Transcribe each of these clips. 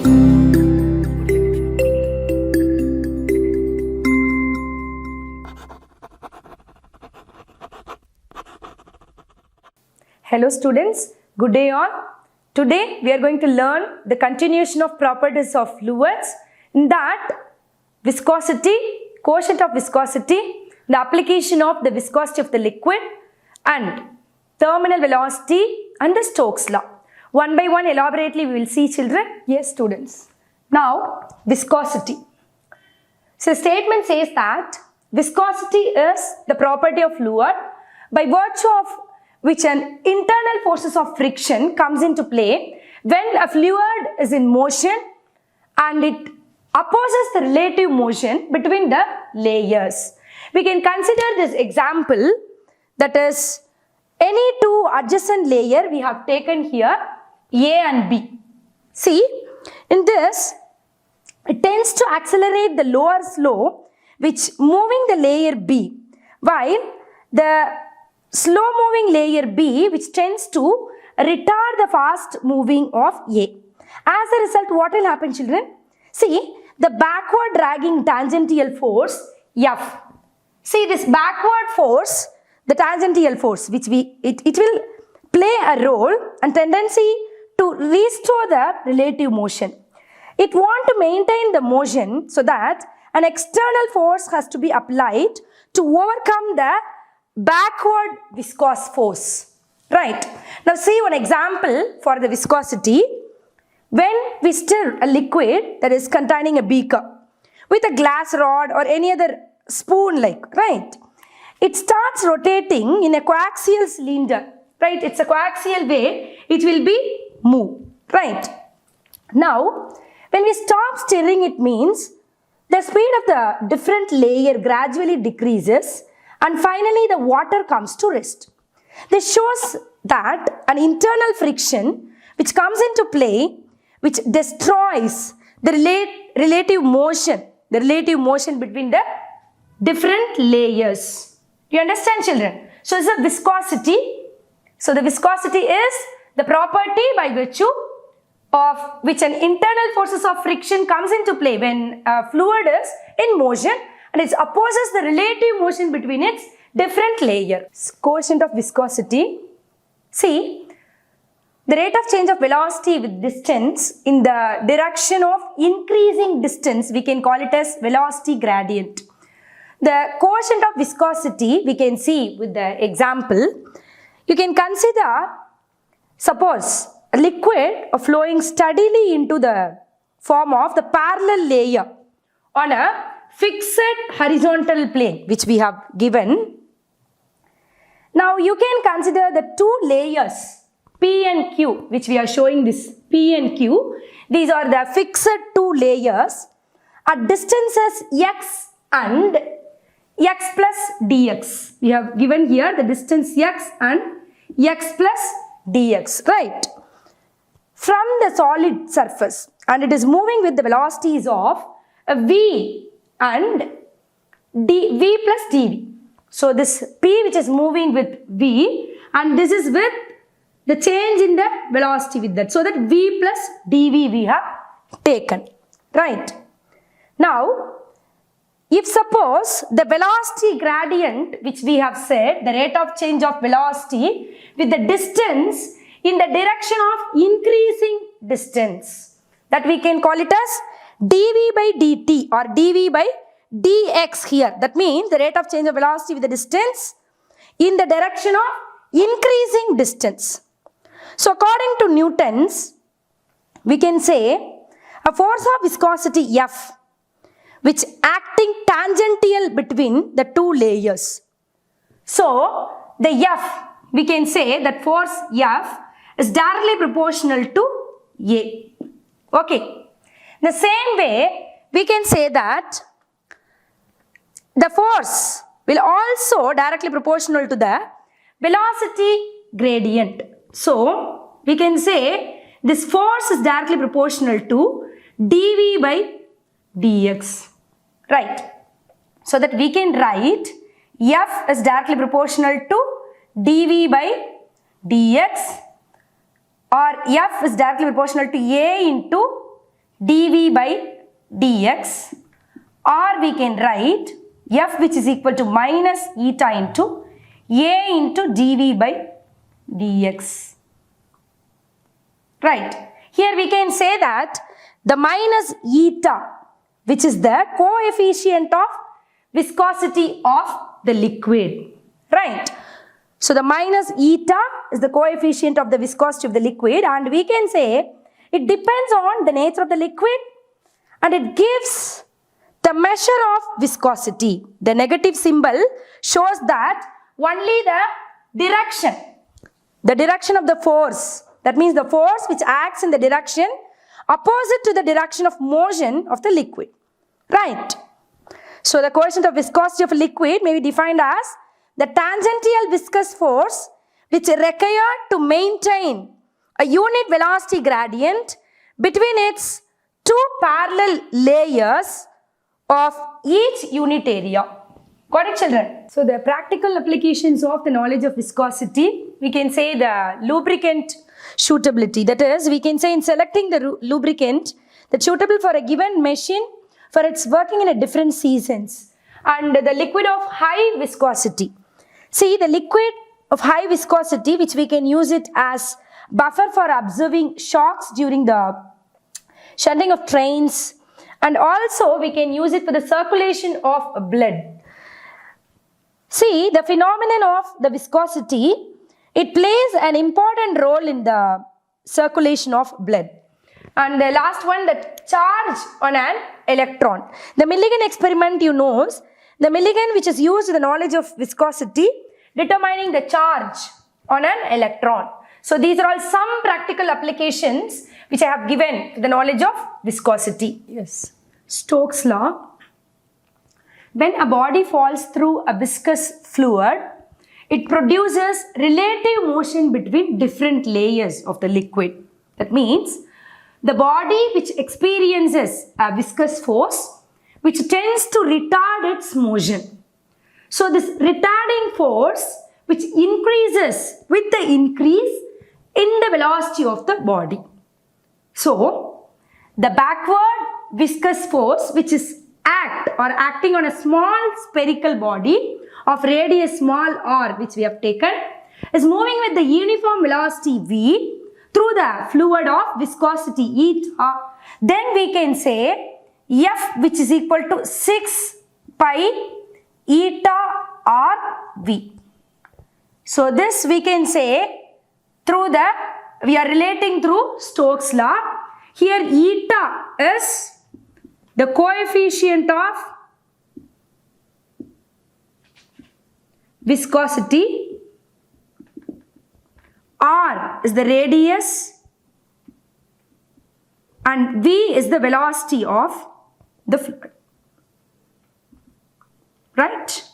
Hello students, good day all. Today we are going to learn the continuation of properties of fluids. In that, viscosity, quotient of viscosity, the application of the viscosity of the liquid and terminal velocity and the Stokes law. One by one elaborately we will see children. Yes students. Now viscosity. So the statement says that viscosity is the property of fluid by virtue of which an internal forces of friction comes into play when a fluid is in motion and it opposes the relative motion between the layers. We can consider this example, that is any two adjacent layer we have taken here, A and B. See, in this it tends to accelerate the lower slope which moving the layer B, while the slow moving layer B which tends to retard the fast moving of A. As a result, what will happen children? See, the backward dragging tangential force F. See this backward force, the tangential force which it will play a role and tendency to restore the relative motion. It want to maintain the motion so that an external force has to be applied to overcome the backward viscous force, right? Now see one example for the viscosity. When we stir a liquid that is containing a beaker with a glass rod or any other spoon like, right? It starts rotating in a coaxial cylinder, right? It's a coaxial way, it will be move, right? Now when we stop stirring, it means the speed of the different layer gradually decreases and finally the water comes to rest. This shows that an internal friction which comes into play which destroys the relative motion between the different layers. You understand children? So it's a viscosity. So the viscosity is the property by virtue of which an internal forces of friction comes into play when a fluid is in motion and it opposes the relative motion between its different layers. Quotient of viscosity. See, the rate of change of velocity with distance in the direction of increasing distance, we can call it as velocity gradient. The quotient of viscosity we can see with the example. You can consider, suppose a liquid flowing steadily into the form of the parallel layer on a fixed horizontal plane which we have given. Now you can consider the two layers P and Q which we are showing this P and Q. These are the fixed two layers at distances x and x plus dx. We have given here the distance x and x plus dx, right? From the solid surface and it is moving with the velocities of v and v plus dv. So this p which is moving with v and this is with the change in the velocity with that. So that v plus dv we have taken, right? Now if suppose the velocity gradient which we have said, the rate of change of velocity with the distance in the direction of increasing distance, that we can call it as dv by dt or dv by dx here. That means the rate of change of velocity with the distance in the direction of increasing distance. So according to Newton's, we can say a force of viscosity F which acting tangential between the two layers. So the F, we can say that force F is directly proportional to A. Okay. The same way we can say that the force will also directly proportional to the velocity gradient. So we can say this force is directly proportional to dv by dx, right? So that we can write F is directly proportional to dv by dx, or F is directly proportional to A into dv by dx, or we can write f which is equal to minus eta into a into dv by dx. Right. Here we can say that the minus eta, which is the coefficient of viscosity of the liquid. Right. So the minus eta is the coefficient of the viscosity of the liquid, and we can say it depends on the nature of the liquid and it gives the measure of viscosity. The negative symbol shows that only the direction of the force, that means the force which acts in the direction opposite to the direction of motion of the liquid. Right. So the coefficient of viscosity of a liquid may be defined as the tangential viscous force which is required to maintain a unit velocity gradient between its two parallel layers of each unit area. Got it, children? So the practical applications of the knowledge of viscosity, we can say the lubricant suitability. That is, we can say in selecting the lubricant that's suitable for a given machine for its working in a different seasons. And the liquid of high viscosity. See, the liquid of high viscosity, which we can use it as buffer for observing shocks during the shunting of trains, and also we can use it for the circulation of blood. See, the phenomenon of the viscosity, it plays an important role in the circulation of blood. And the last one, the charge on an electron. The Millikan experiment, you know, the Millikan which is used in the knowledge of viscosity, determining the charge on an electron. So these are all some practical applications which I have given to the knowledge of viscosity. Yes. Stokes' law. When a body falls through a viscous fluid, it produces relative motion between different layers of the liquid. That means the body which experiences a viscous force which tends to retard its motion. So this retarding force which increases with the increase in the velocity of the body. So the backward viscous force which is acting on a small spherical body of radius small r which we have taken is moving with the uniform velocity v through the fluid of viscosity eta. Then we can say F which is equal to 6 pi eta r v. So this we can say we are relating through Stokes' law. Here eta is the coefficient of viscosity, r is the radius, and v is the velocity of the fluid. Right?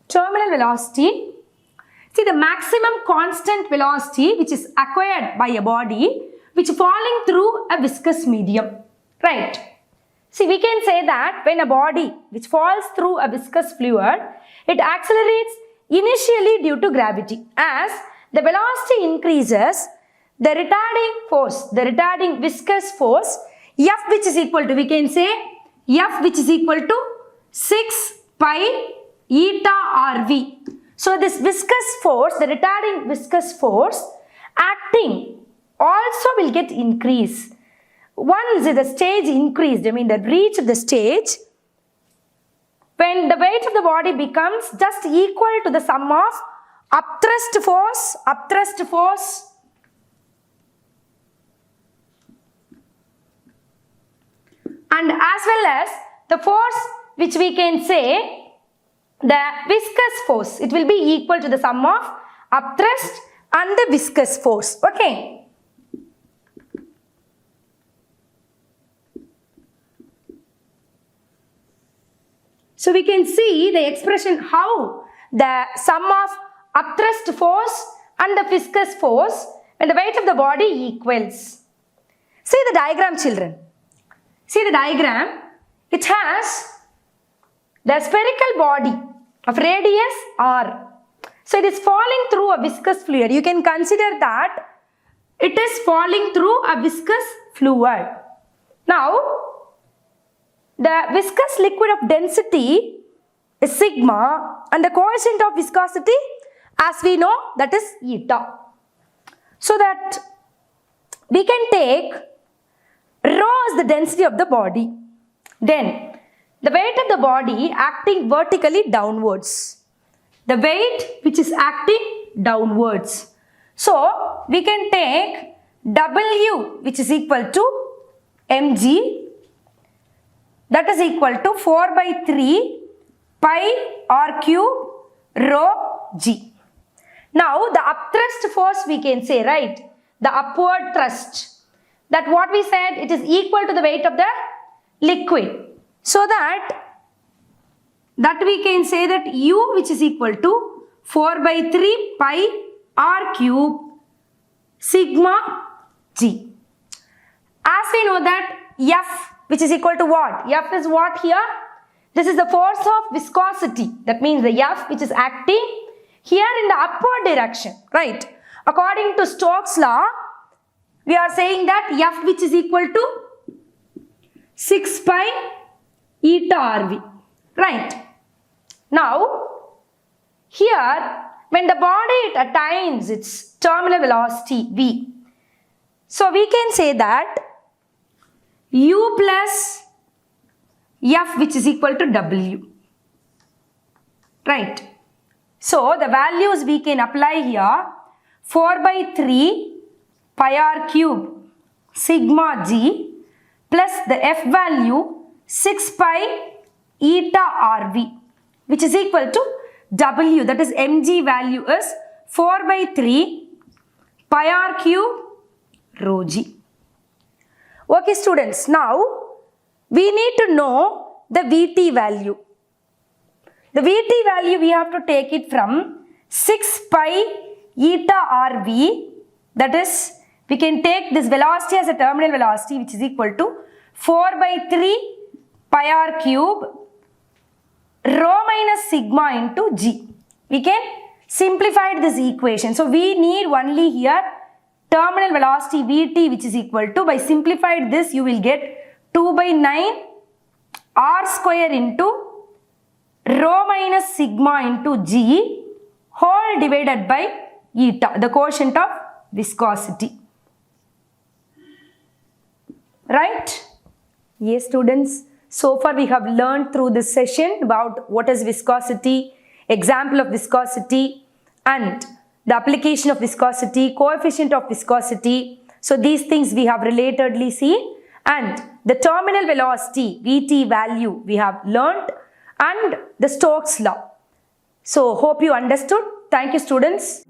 Terminal velocity. See, the maximum constant velocity which is acquired by a body which falling through a viscous medium. Right? See, we can say that when a body which falls through a viscous fluid, it accelerates initially due to gravity. As the velocity increases, the retarding viscous force, F which is equal to, we can say F which is equal to 6 pi eta rv. So this viscous force, the retarding viscous force acting also will get increased. Once the stage increased, the reach of the stage, when the weight of the body becomes just equal to the sum of upthrust force, and as well as the force which we can say the viscous force, it will be equal to the sum of upthrust and the viscous force. Okay. So we can see the expression how the sum of upthrust force and the viscous force when the weight of the body equals. See the diagram, children. See the diagram. It has the spherical body of radius r. So it is falling through a viscous fluid. You can consider that it is falling through a viscous fluid. Now, the viscous liquid of density is sigma and the coefficient of viscosity, as we know, that is eta. So that we can take rho as the density of the body. Then the weight of the body acting vertically downwards. The weight which is acting downwards. So we can take W which is equal to mg, that is equal to 4 by 3 pi r cube rho g. Now the upthrust force we can say, right? The upward thrust. That what we said, it is equal to the weight of the liquid. So that we can say that U which is equal to 4 by 3 pi r cube sigma g. As we know that F which is equal to what? F is what here? This is the force of viscosity. That means the F which is acting here in the upward direction, right? According to Stokes' law, we are saying that F which is equal to 6 pi eta RV, right? Now, here when the body attains its terminal velocity V, so we can say that U plus F which is equal to W, right? So the values we can apply here, 4 by 3 pi r cube sigma g plus the F value 6 pi eta RV which is equal to W, that is mg value is 4 by 3 pi r cube rho g. Okay students, now we need to know the Vt value. The Vt value we have to take it from 6 pi eta RV, that is we can take this velocity as a terminal velocity which is equal to 4 by 3 pi r cube rho minus sigma into g. We can simplify this equation. So we need only here terminal velocity Vt which is equal to, by simplified this you will get 2 by 9 r square into rho minus sigma into g whole divided by eta, the quotient of viscosity. Right? Yes students, so far we have learned through this session about what is viscosity, example of viscosity and the application of viscosity, coefficient of viscosity. So these things we have relatedly seen, and the terminal velocity Vt value we have learned, and the Stokes law. So hope you understood. Thank you students.